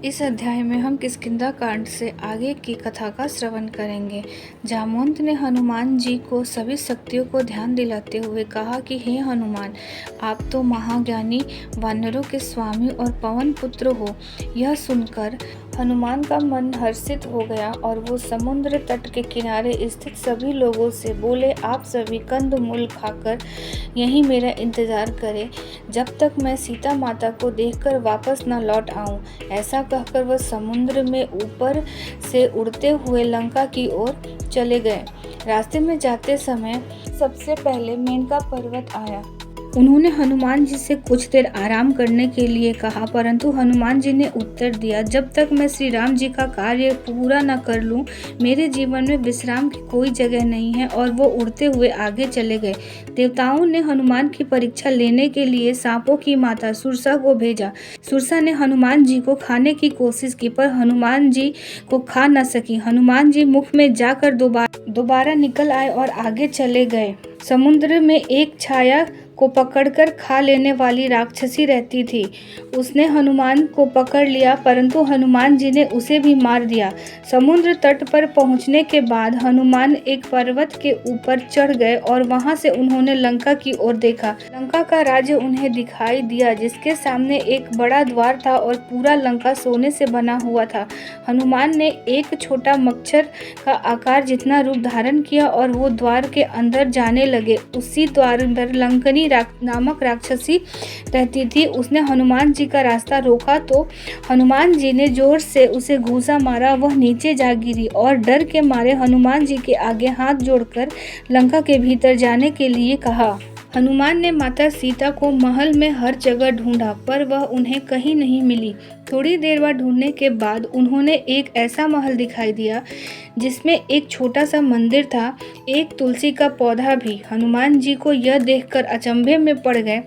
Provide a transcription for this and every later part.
इस अध्याय में हम किष्किंधा कांड से आगे की कथा का श्रवण करेंगे। जामवंत ने हनुमान जी को सभी शक्तियों को ध्यान दिलाते हुए कहा कि हे हनुमान, आप तो महाज्ञानी, वानरों के स्वामी और पवन पुत्र हो। यह सुनकर हनुमान का मन हर्षित हो गया और वो समुद्र तट के किनारे स्थित सभी लोगों से बोले, आप सभी कंद मूल खाकर यहीं मेरा इंतजार करें जब तक मैं सीता माता को देखकर वापस न लौट आऊं। ऐसा कहकर वह समुद्र में ऊपर से उड़ते हुए लंका की ओर चले गए। रास्ते में जाते समय सबसे पहले मेनका पर्वत आया। उन्होंने हनुमान जी से कुछ देर आराम करने के लिए कहा, परंतु हनुमान जी ने उत्तर दिया, जब तक मैं श्री राम जी का कार्य पूरा न कर लूं, मेरे जीवन में विश्राम की कोई जगह नहीं है। और वो उड़ते हुए आगे चले गए। देवताओं ने हनुमान की परीक्षा लेने के लिए सांपों की माता सुरसा को भेजा। सुरसा ने हनुमान जी को खाने की कोशिश की, पर हनुमान जी को खा न सकी। हनुमान जी मुख में जाकर दोबारा निकल आए और आगे चले गए। समुद्र में एक छाया को पकड़कर खा लेने वाली राक्षसी रहती थी। उसने हनुमान को पकड़ लिया, परंतु हनुमान जी ने उसे भी मार दिया। समुद्र तट पर पहुंचने के बाद हनुमान एक पर्वत के ऊपर चढ़ गए और वहां से उन्होंने लंका की ओर देखा। लंका का राज्य उन्हें दिखाई दिया, जिसके सामने एक बड़ा द्वार था और पूरा लंका सोने से बना हुआ था। हनुमान ने एक छोटा मच्छर का आकार जितना रूप धारण किया और वो द्वार के अंदर जाने लगे। उसी द्वार पर लंकनी नामक राक्षसी रहती थी। उसने हनुमान जी का रास्ता रोका तो हनुमान जी ने जोर से उसे घूंसा मारा। वह नीचे जा गिरी और डर के मारे हनुमान जी के आगे हाथ जोड़कर लंका के भीतर जाने के लिए कहा। हनुमान ने माता सीता को महल में हर जगह ढूंढा, पर वह उन्हें कहीं नहीं मिली। थोड़ी देर बाद ढूंढने के बाद उन्होंने एक ऐसा महल दिखाई दिया जिसमें एक छोटा सा मंदिर था, एक तुलसी का पौधा भी। हनुमान जी को यह देखकर अचंभे में पड़ गए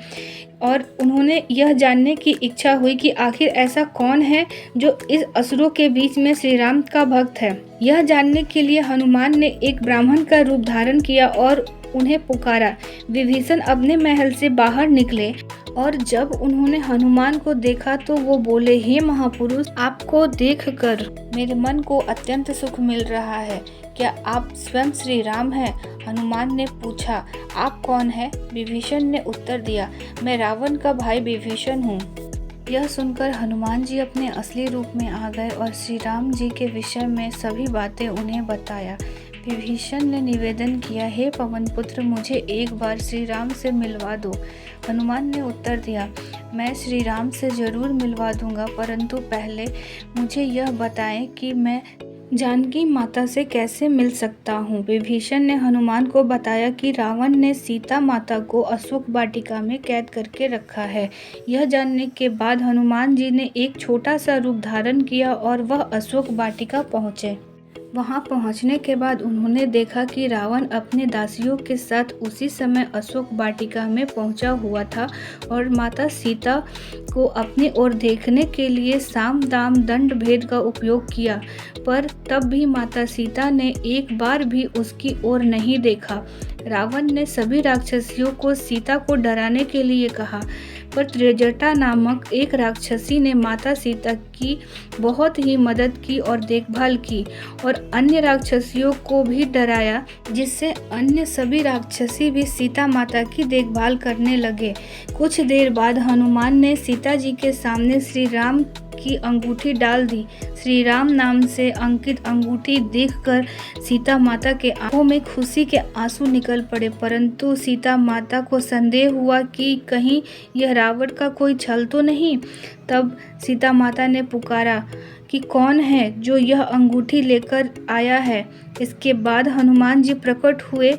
और उन्होंने यह जानने की इच्छा हुई कि आखिर ऐसा कौन है जो इस असुरों के बीच में श्री राम का भक्त है। यह जानने के लिए हनुमान ने एक ब्राह्मण का रूप धारण किया और उन्हें पुकारा। विभीषण अपने महल से बाहर निकले और जब उन्होंने हनुमान को देखा तो वो बोले, हे महापुरुष, आपको देखकर मेरे मन को अत्यंत सुख मिल रहा है। क्या आप स्वयं श्री राम हैं? हनुमान ने पूछा, आप कौन हैं? विभीषण ने उत्तर दिया, मैं रावण का भाई विभीषण हूँ। यह सुनकर हनुमान जी अपने असली रूप में आ गए और श्री राम जी के विषय में सभी बातें उन्हें बताया। विभीषण ने निवेदन किया, हे पवन पुत्र, मुझे एक बार श्री राम से मिलवा दो। हनुमान ने उत्तर दिया, मैं श्री राम से जरूर मिलवा दूंगा, परंतु पहले मुझे यह बताएं कि मैं जानकी माता से कैसे मिल सकता हूँ। विभीषण ने हनुमान को बताया कि रावण ने सीता माता को अशोक वाटिका में कैद करके रखा है। यह जानने के बाद हनुमान जी ने एक छोटा सा रूप धारण किया और वह अशोक वाटिका पहुँचे। वहां पहुंचने के बाद उन्होंने देखा कि रावण अपने दासियों के साथ उसी समय अशोक वाटिका में पहुंचा हुआ था और माता सीता को अपनी ओर देखने के लिए साम दाम दंड भेद का उपयोग किया, पर तब भी माता सीता ने एक बार भी उसकी ओर नहीं देखा। रावण ने सभी राक्षसियों को सीता को डराने के लिए कहा, पर त्रिजटा नामक एक राक्षसी ने माता सीता की बहुत ही मदद की और देखभाल की और अन्य राक्षसियों को भी डराया, जिससे अन्य सभी राक्षसी भी सीता माता की देखभाल करने लगे। कुछ देर बाद हनुमान ने सीता जी के सामने श्री राम की अंगूठी डाल दी। श्री राम नाम से अंकित अंगूठी देखकर सीता माता के आंखों में खुशी के आंसू निकल पड़े, परंतु सीता माता को संदेह हुआ कि कहीं यह रावण का कोई छल तो नहीं। तब सीता माता ने पुकारा कि कौन है जो यह अंगूठी लेकर आया है। इसके बाद हनुमान जी प्रकट हुए,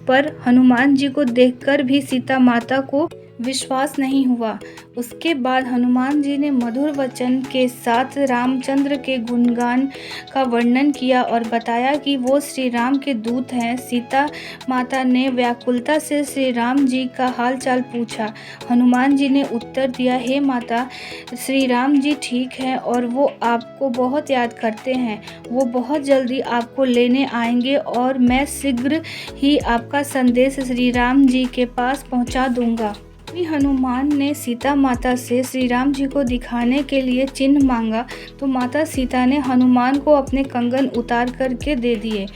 पर हनुमान जी को देखकर भी सीता माता को विश्वास नहीं हुआ। उसके बाद हनुमान जी ने मधुर वचन के साथ रामचंद्र के गुणगान का वर्णन किया और बताया कि वो श्री राम के दूत हैं। सीता माता ने व्याकुलता से श्री राम जी का हालचाल पूछा। हनुमान जी ने उत्तर दिया, हे माता, श्री राम जी ठीक हैं और वो आपको बहुत याद करते हैं। वो बहुत जल्दी आपको लेने आएंगे और मैं शीघ्र ही आपका संदेश श्री राम जी के पास पहुंचा दूंगा। श्री हनुमान ने सीता माता से श्री राम जी को दिखाने के लिए चिन्ह मांगा तो माता सीता ने हनुमान को अपने कंगन उतार करके दे दिए।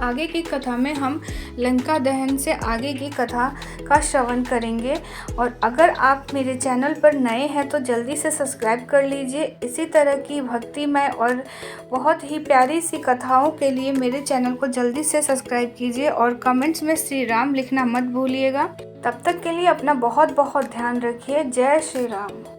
आगे की कथा में हम लंका दहन से आगे की कथा का श्रवण करेंगे। और अगर आप मेरे चैनल पर नए हैं तो जल्दी से सब्सक्राइब कर लीजिए। इसी तरह की भक्तिमय और बहुत ही प्यारी सी कथाओं के लिए मेरे चैनल को जल्दी से सब्सक्राइब कीजिए और कमेंट्स में श्री राम लिखना मत भूलिएगा। तब तक के लिए अपना बहुत बहुत ध्यान रखिए। जय श्री राम।